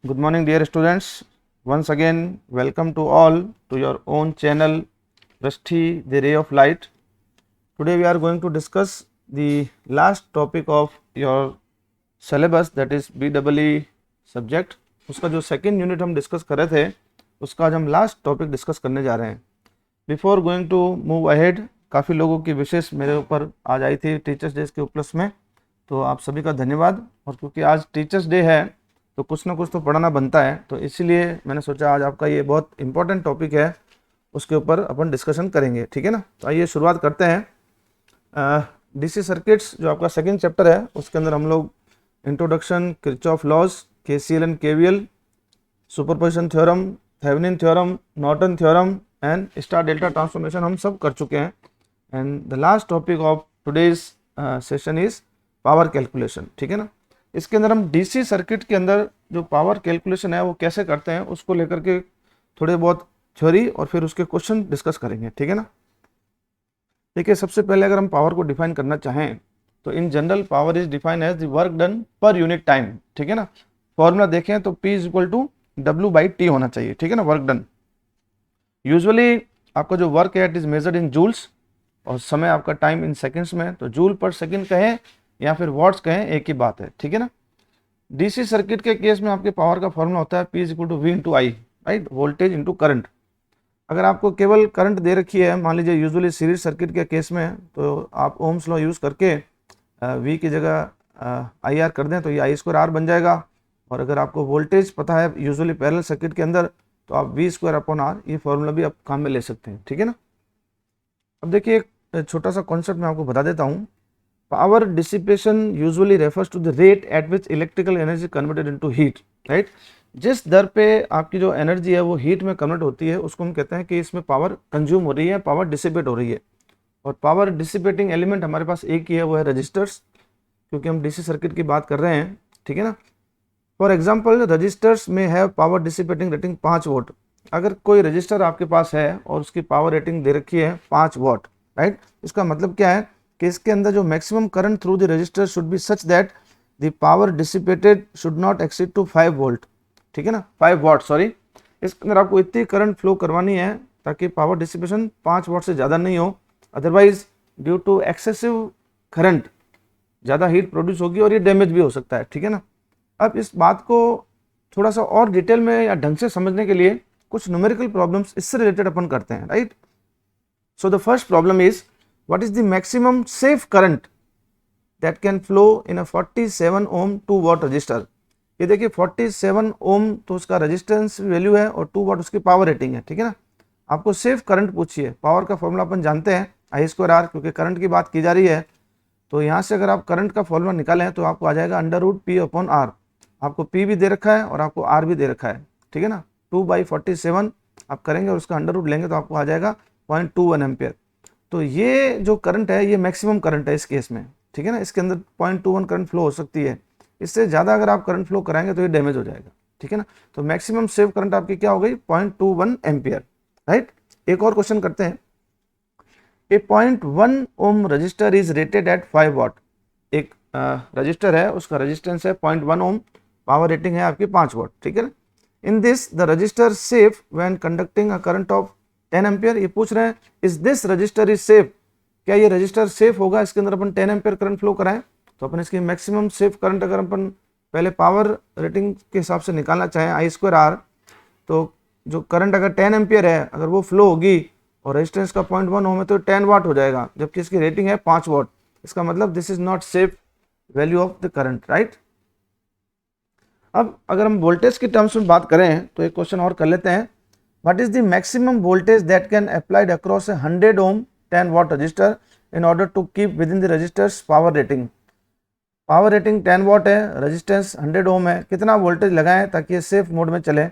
Good morning, dear students. Once again, welcome to all to your own channel, Prashthi, the Ray of Light. Today, we are going to discuss the last topic of your syllabus, that is BEE subject. उसका जो second unit हम discuss कर रहे थे, उसका आज हम last topic discuss करने जा रहे हैं. Before going to move ahead, काफ़ी लोगों की विशेष मेरे ऊपर आज आई थी टीचर्स डे के उपलक्ष्य में, तो आप सभी का धन्यवाद. और क्योंकि आज टीचर्स डे है तो कुछ ना कुछ तो पढ़ाना बनता है, तो इसीलिए मैंने सोचा आज आपका ये बहुत इंपॉर्टेंट टॉपिक है, उसके ऊपर अपन डिस्कशन करेंगे. ठीक है ना. तो आइए शुरुआत करते हैं. डीसी सर्किट्स जो आपका सेकंड चैप्टर है, उसके अंदर हम लोग introduction, Kirchhoff laws, KCL and KVL, superposition theorem, Thevenin theorem, Norton theorem and star delta transformation हम सब कर चुके हैं. And the last topic of today's session is power calculation. ठीक है ना. इसके अंदर हम डीसी सर्किट के अंदर जो पावर कैलकुलेशन है वो कैसे करते हैं उसको लेकर के थोड़े बहुत थ्योरी और फिर उसके क्वेश्चन डिस्कस करेंगे. ठीक है ना. देखिए, सबसे पहले अगर हम पावर को डिफाइन करना चाहें तो in general power is define as the work done per unit time. ठीक है ना. फॉर्मूला देखें तो P is equal to W/T होना चाहिए. ठीक है ना. Work done. यूजुअली आपका जो वर्क है it is measured in joules और समय आपका टाइम इन सेकेंड्स में, तो जूल पर सेकेंड कहें या फिर वॉट्स कहें, एक ही बात है. ठीक है ना. डीसी सर्किट के केस में आपके पावर का फॉर्मूला होता है P is equal to V into I, right, voltage into current. अगर आपको केवल करंट दे रखी है, मान लीजिए यूजुअली सीरीज सर्किट के केस में, तो आप ओम्स लॉ यूज़ करके V की जगह IR कर दें तो ये I² R बन जाएगा. और अगर आपको वोल्टेज पता है यूजुअली पैरेलल सर्किट के अंदर, तो आप V²/R ये फॉर्मूला भी आप काम में ले सकते हैं. ठीक है ना. अब देखिए, एक छोटा सा कॉन्सेप्ट मैं आपको बता देता हूँ. Power dissipation usually refers to the rate at which electrical energy converted into heat, right? जिस दर पे आपकी जो एनर्जी है वो हीट में कन्वर्ट होती है, उसको हम कहते हैं कि इसमें पावर कंज्यूम हो रही है, पावर डिसिपेट हो रही है. और पावर डिसिपेटिंग एलिमेंट हमारे पास एक ही है, वो है रजिस्टर्स, क्योंकि हम डीसी सर्किट की बात कर रहे हैं. ठीक है ना. फॉर एग्जाम्पल, रजिस्टर्स में है पावर डिसिपेटिंग रेटिंग 5 वोट. अगर कोई रजिस्टर आपके पास है और उसकी पावर रेटिंग दे रखी है 5 वॉट, राइट, इसका मतलब क्या है कि इसके अंदर जो maximum current through the resistor should be such that the power dissipated should not exceed to 5 volt. ठीक है ना. 5 वॉट, सॉरी. इसके अंदर आपको इतनी करंट फ्लो करवानी है ताकि पावर डिसिपेशन 5 वॉट से ज़्यादा नहीं हो. Otherwise due to excessive current ज़्यादा हीट प्रोड्यूस होगी और ये डैमेज भी हो सकता है. ठीक है ना. अब इस बात को थोड़ा सा और डिटेल में या ढंग से समझने के लिए कुछ न्यूमेरिकल प्रॉब्लम्स इससे रिलेटेड अपन करते हैं, right. So the first problem is, what is the maximum safe current that can flow in a 47 ohm 2 watt resistor. ये देखिए 47 ओम तो उसका रेजिस्टेंस वैल्यू है और 2 वाट उसकी पावर रेटिंग है. ठीक है ना. आपको सेफ करंट पूछिए. पावर का फॉर्मूला अपन जानते हैं I²R, क्योंकि करंट की बात की जा रही है, तो यहाँ से अगर आप करंट का फॉर्मूला निकालें तो आपको आ जाएगा √P/R. आपको P भी दे रखा है और आपको R भी दे रखा है. ठीक है ना. 2/47 आप करेंगे और उसका अंडर रूट लेंगे तो आपको आ जाएगा 0.21 एम्पियर. तो ये जो करंट है ये मैक्सिमम करंट है इस केस में. ठीक है ना. इसके अंदर 0.21 करंट फ्लो हो सकती है. इससे ज़्यादा अगर आप करंट फ्लो कराएंगे तो ये डैमेज हो जाएगा. ठीक है ना. तो मैक्सिमम सेव करंट आपकी क्या हो गई, 0.21 एम्पियर, राइट. एक और क्वेश्चन करते हैं. A 0.1 ohm resistor is rated at 5 watt. एक रजिस्टर है, उसका रेजिस्टेंस है 0.1 ओम, पावर रेटिंग है आपकी 5 वॉट. ठीक है. In this the register safe when conducting a current of 10 ampere. ये पूछ रहे हैं is this register is safe, क्या ये रजिस्टर सेफ होगा, इसके अंदर अपन 10 एम्पियर करंट फ्लो कराएं. तो अपन इसकी मैक्सिमम सेफ करंट अगर अपन पहले पावर रेटिंग के हिसाब से निकालना चाहें I²R, तो जो करंट अगर 10 एम्पियर है अगर वो फ्लो होगी और रेजिस्टेंस का 0.1 ओम है तो 10 वाट हो जाएगा, जबकि इसकी रेटिंग है 5 वाट. इसका मतलब this is not safe value of the current, right. अब अगर हम वोल्टेज की टर्म्स में बात करें तो एक क्वेश्चन और कर लेते हैं. What is the maximum voltage that can applied across a 100 ohm 10 watt resistor in order to keep within the resistor's power rating? Power rating 10 वाट है, रेजिस्टेंस 100 ओम है. कितना वोल्टेज लगाएं ताकि ये सेफ मोड में चले.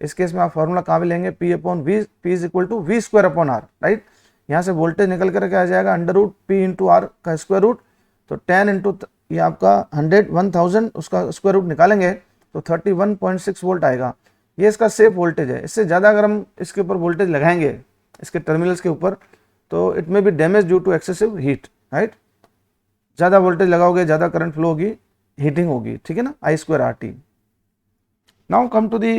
इस केस में आप फॉर्मूला कहाँ भी लेंगे, P/V, P is equal to V²/R, right. यहाँ से वोल्टेज निकल कर क्या आ जाएगा, √P/R का स्क्वायर रूट. तो 10 इंटू ये आपका 1000 उसका स्क्वायर रूट निकालेंगे तो 31.6 वोल्ट आएगा. ये इसका सेफ वोल्टेज है. इससे ज़्यादा अगर हम इसके ऊपर वोल्टेज लगाएंगे इसके टर्मिनल्स के ऊपर तो it may be damage due to excessive heat, right. ज़्यादा वोल्टेज लगाओगे ज़्यादा करंट फ्लो होगी, हीटिंग होगी. ठीक है ना. I²RT. Now come to the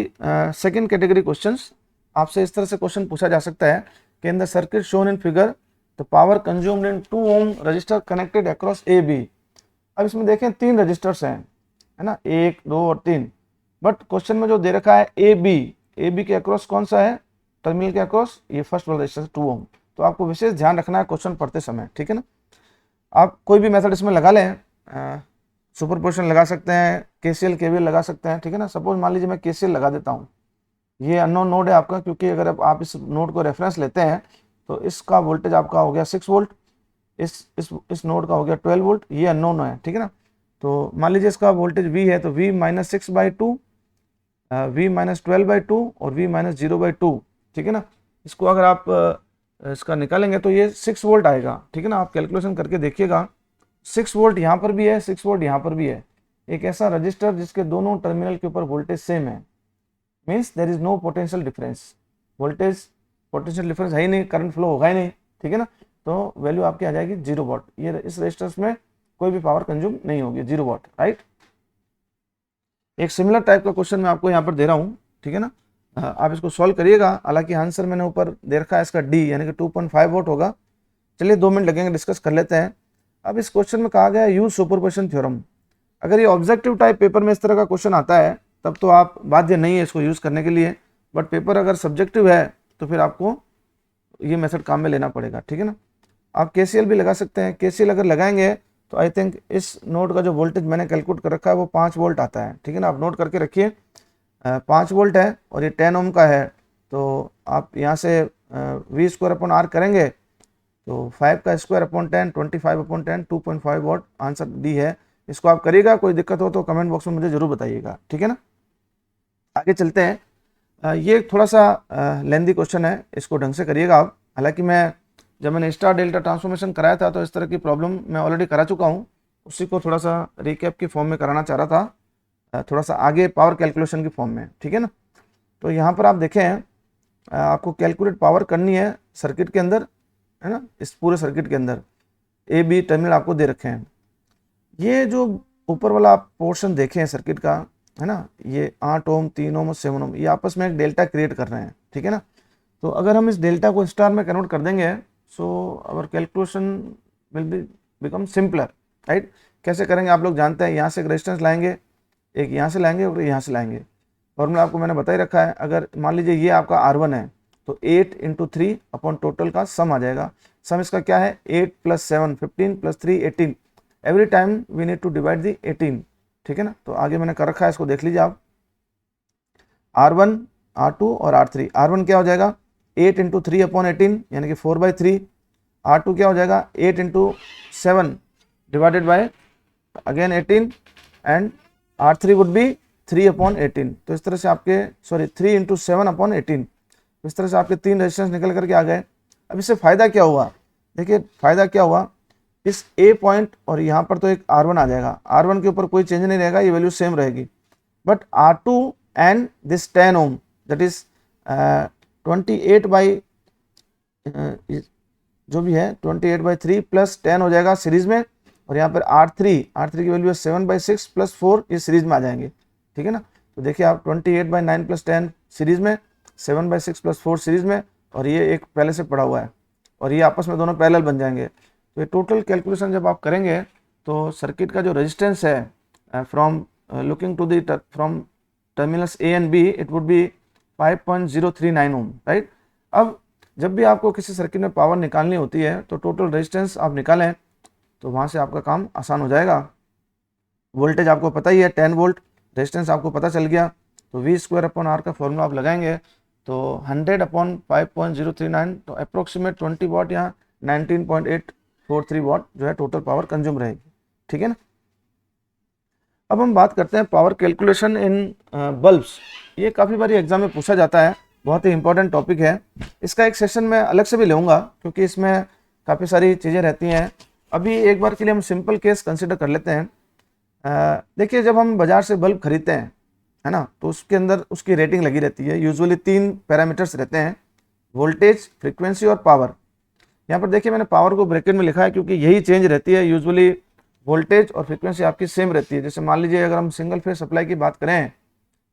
second category questions. आपसे इस तरह से क्वेश्चन पूछा जा सकता है कि in the circuit shown in figure the power consumed in 2 ohm resistor connected across A B. अब इसमें देखें 3 रजिस्टर्स हैं, है ना, 1, 2 और 3। बट क्वेश्चन में जो दे रखा है ए बी के अक्रॉस कौन सा है, टर्मिनल के अक्रॉस ये फर्स्ट वाला रजिस्टर 2 ओम। तो आपको विशेष ध्यान रखना है क्वेश्चन पढ़ते समय, ठीक है ना। आप कोई भी मेथड इसमें लगा लें, सुपरपोजिशन लगा सकते हैं, केसीएल केवीएल लगा सकते हैं, ठीक है ना। सपोज मान लीजिए मैं केसीएल लगा देता हूँ, ये अननोन नोड है आपका, क्योंकि अगर आप इस नोड को रेफरेंस लेते हैं तो इसका वोल्टेज आपका हो गया 6 वोल्ट, इस नोड का हो गया 12 वोल्ट, ये अननोन है, ठीक है ना। तो मान लीजिए इसका वोल्टेज V है, तो V माइनस 6/2, V माइनस 12/2 और V माइनस 0/2, ठीक है ना। इसको अगर आप इसका निकालेंगे तो ये 6 वोल्ट आएगा, ठीक है ना। आप कैलकुलेशन करके देखिएगा, 6 वोल्ट यहाँ पर भी है, 6 वोल्ट यहाँ पर भी है। एक ऐसा रजिस्टर जिसके दोनों टर्मिनल के ऊपर वोल्टेज सेम है, means there is no potential difference, voltage potential difference है ही नहीं, करंट फ्लो होगा ही नहीं, ठीक है ना। तो वैल्यू आपकी आ जाएगी 0 वॉट। ये इस रजिस्टर्स में कोई भी पावर कंज्यूम नहीं होगी, 0 वॉट, राइट। एक सिमिलर टाइप का क्वेश्चन मैं आपको यहाँ पर दे रहा हूँ, ठीक है ना। आप इसको सॉल्व करिएगा। हालांकि आंसर मैंने ऊपर दे रखा है इसका डी, यानी कि 2.5 वोट होगा। चलिए 2 मिनट लगेंगे, डिस्कस कर लेते हैं। अब इस क्वेश्चन में कहा गया है यूज सुपरपोजिशन थ्योरम। अगर ये ऑब्जेक्टिव टाइप पेपर में इस तरह का क्वेश्चन आता है तब तो आप बाध्य नहीं है इसको यूज़ करने के लिए, बट पेपर अगर सब्जेक्टिव है तो फिर आपको ये मेथड काम में लेना पड़ेगा, ठीक है ना। आप केसीएल भी लगा सकते हैं। केसीएल अगर लगाएंगे तो आई थिंक इस नोड का जो वोल्टेज मैंने कैलकुलेट कर रखा है वो 5 वोल्ट आता है, ठीक है ना। आप नोट करके रखिए, 5 वोल्ट है और ये 10 ओम का है। तो आप यहाँ से V²/R करेंगे तो 5 का स्क्वायर/10, 25/10, 2.5 वॉट, आंसर डी है। इसको आप करिएगा, कोई दिक्कत हो तो कमेंट बॉक्स में मुझे जरूर बताइएगा, ठीक है ना। आगे चलते हैं। ये थोड़ा सा लेंदी क्वेश्चन है, इसको ढंग से करिएगा आप। हालांकि जब मैंने स्टार डेल्टा ट्रांसफॉर्मेशन कराया था तो इस तरह की प्रॉब्लम मैं ऑलरेडी करा चुका हूँ, उसी को थोड़ा सा रिकैप की फॉर्म में कराना चाह रहा था, थोड़ा सा आगे पावर कैलकुलेशन की फॉर्म में, ठीक है ना। तो यहाँ पर आप देखें, आपको कैलकुलेट पावर करनी है सर्किट के अंदर, है ना। इस पूरे सर्किट के अंदर ए बी टर्मिनल आपको दे रखे हैं। ये जो ऊपर वाला आप पोर्शन देखें सर्किट का, है ना, ये 8 ओम, 3 ओम और 7 ओम, ये आपस में एक डेल्टा क्रिएट कर रहे हैं, ठीक है ना। तो अगर हम इस डेल्टा को स्टार में कन्वर्ट कर देंगे so our calculation will be become simpler, right. कैसे करेंगे आप लोग जानते हैं, यहाँ से एक रेजिस्टेंस लाएंगे, एक यहाँ से लाएंगे और यहाँ से लाएंगे। फॉर्मूला आपको मैंने बता ही रखा है। अगर मान लीजिए ये आपका R1 है तो 8 × 3 अपॉन टोटल का सम आ जाएगा। सम इसका क्या है, 8 + 7 15 + 3 18। Every time we need to divide the 18, ठीक है ना। तो आगे मैंने कर रखा है, इसको देख लीजिए आप। R1, R2 और R3। R1 क्या हो जाएगा, 8 × 3/18 यानी कि 4/3। R2 क्या हो जाएगा, 8 × 7 divided by again 18 and R3 would be 3/18। तो इस तरह से आपके 3 × 7/18। तो इस तरह से आपके 3 रेजिस्टेंस निकल करके आ गए। अब इससे फ़ायदा क्या हुआ, देखिए फ़ायदा क्या हुआ, इस ए पॉइंट और यहाँ पर तो एक R1 आ जाएगा, R1 के ऊपर कोई चेंज नहीं रहेगा, ये वैल्यू सेम रहेगी। But R2 and this 10 ohm that is 28 जो भी है 28/3 + 10 हो जाएगा सीरीज में। और यहाँ पर R3 की वैल्यू है 7/6 + 4, ये सीरीज में आ जाएंगे, ठीक है ना। तो देखिए आप 28/9 + 10 सीरीज में, 7/6 + 4 सीरीज में, और ये एक पहले से पड़ा हुआ है, और ये आपस में दोनों पैरेलल बन जाएंगे। तो ये टोटल कैलकुलेशन जब आप करेंगे तो सर्किट का जो रेजिस्टेंस है from looking to the from terminals A and B, it would be 5.039 ohm, right. अब जब भी आपको किसी सर्किट में पावर निकालनी होती है तो टोटल रेजिस्टेंस आप निकालें तो वहाँ से आपका काम आसान हो जाएगा। वोल्टेज आपको पता ही है 10 वोल्ट, रेजिस्टेंस आपको पता चल गया, तो V²/R का फॉर्मूला आप लगाएंगे तो 100/5.039, तो अप्रोक्सीमेट 20 वॉट या 19.843 वॉट जो है टोटल पावर कंज्यूम रहेगी, ठीक है ना। अब हम बात करते हैं पावर कैलकुलेशन इन बल्ब्स। ये काफ़ी बारी एग्जाम में पूछा जाता है, बहुत ही इंपॉर्टेंट टॉपिक है। इसका एक सेशन मैं अलग से भी लूँगा क्योंकि इसमें काफ़ी सारी चीज़ें रहती हैं। अभी एक बार के लिए हम सिंपल केस कंसिडर कर लेते हैं। देखिए जब हम बाज़ार से बल्ब खरीदते हैं, है ना, तो उसके अंदर उसकी रेटिंग लगी रहती है। यूजुअली 3 पैरामीटर्स रहते हैं, वोल्टेज, फ्रीक्वेंसी और पावर। यहाँ पर देखिए मैंने पावर को ब्रैकेट में लिखा है क्योंकि यही चेंज रहती है। यूजुअली वोल्टेज और फ्रीक्वेंसी आपकी सेम रहती है। जैसे मान लीजिए अगर हम सिंगल फेज सप्लाई की बात करें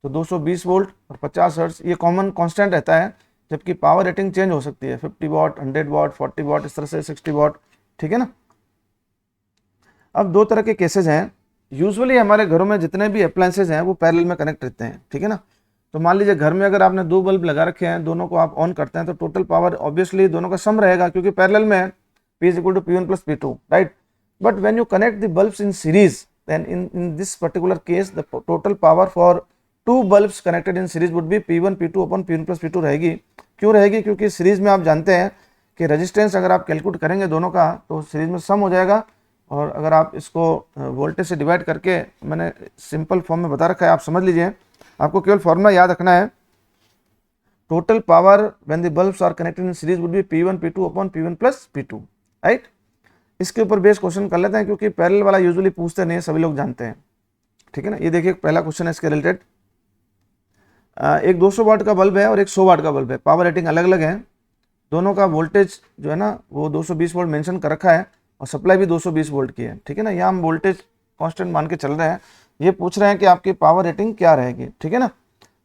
तो 220 वोल्ट और 50 हर्ट्ज ये कॉमन कांस्टेंट रहता है, जबकि पावर रेटिंग चेंज हो सकती है, 50 वाट, 100 वाट, 40 वाट, इस तरह से 60 वाट, ठीक है ना। अब दो तरह के केसेज हैं। यूजुअली हमारे घरों में जितने भी अप्लायंसेज हैं वो पैरेलल में कनेक्ट रहते हैं, ठीक है ना। तो मान लीजिए घर में अगर आपने दो बल्ब लगा रखे हैं, दोनों को आप ऑन करते हैं, तो टोटल पावर ऑब्वियसली दोनों का सम रहेगा, क्योंकि पैरेलल में है, P is equal to P1 plus P2, right? But when you connect the bulbs in series, then in this particular case the total power for two bulbs connected in series would be P1 P2 upon P1 plus P2 रहेगी। क्यों रहेगी? क्योंकि series में आप जानते हैं कि resistance अगर आप कैलकुलेट करेंगे दोनों का तो सीरीज में सम हो जाएगा, और अगर आप इसको वोल्टेज से डिवाइड करके, मैंने सिंपल फॉर्म में बता रखा है, आप समझ लीजिए, आपको केवल फॉर्मूला याद रखना है। Total power when the bulbs are connected in series would be P1 P2 upon P1 plus P2, right. इसके ऊपर बेस क्वेश्चन कर लेते हैं, क्योंकि पैरेलल वाला यूजुअली पूछते नहीं, सभी लोग जानते हैं, ठीक है ना। ये देखिए पहला क्वेश्चन है इसके रिलेटेड। एक 200 वाट का बल्ब है और एक 100 वाट का बल्ब है, पावर रेटिंग अलग अलग है, दोनों का वोल्टेज जो है ना वो 220 वोल्ट मेंशन कर रखा है, और सप्लाई भी 220 वोल्ट की है, ठीक है ना। यहाँ हम वोल्टेज कांस्टेंट मान के चल रहे हैं। ये पूछ रहे हैं कि आपकी पावर रेटिंग क्या रहेगी, ठीक है ना।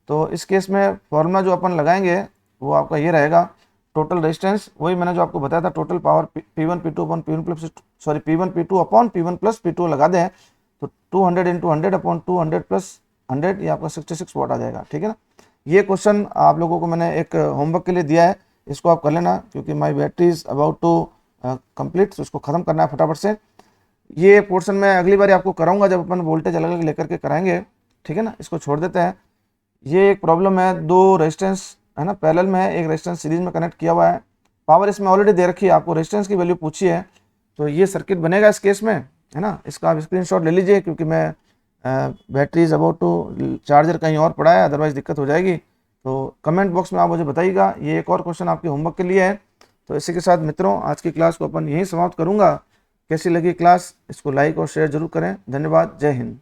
तो इस केस में फॉर्मूला जो अपन लगाएंगे वो आपका ये रहेगा, टोटल रेजिस्टेंस, वही मैंने जो आपको बताया था, total power P1 P2 upon P1 plus P1 P2 upon P1 plus P2 लगा दें, तो 200 इंटू 100 अपॉन 200 प्लस 100, ये आपका 66 वाट आ जाएगा, ठीक है ना। ये क्वेश्चन आप लोगों को मैंने एक होमवर्क के लिए दिया है, इसको आप कर लेना, क्योंकि my battery is about to complete, तो इसको खत्म करना है फटाफट से। ये पोर्शन मैं अगली बार आपको कराऊंगा जब अपन वोल्टेज अलग अलग लेकर के कराएंगे, ठीक है ना। इसको छोड़ देते हैं। ये एक प्रॉब्लम है, दो रेजिस्टेंस है ना पैरेलल में है, एक रेजिस्टेंस सीरीज में कनेक्ट किया हुआ है, पावर इसमें ऑलरेडी दे रखी है, आपको रेजिस्टेंस की वैल्यू पूछी है, तो ये सर्किट बनेगा इस केस में, है ना। इसका आप स्क्रीनशॉट ले लीजिए, क्योंकि मैं battery is about to, charger कहीं और पड़ा है, अदरवाइज दिक्कत हो जाएगी। तो कमेंट बॉक्स में आप मुझे बताइएगा। ये एक और क्वेश्चन आपके होमवर्क के लिए है। तो इसी के साथ मित्रों आज की क्लास को अपन यहीं समाप्त करूंगा। कैसी लगी क्लास, इसको लाइक और शेयर जरूर करें। धन्यवाद, जय हिंद।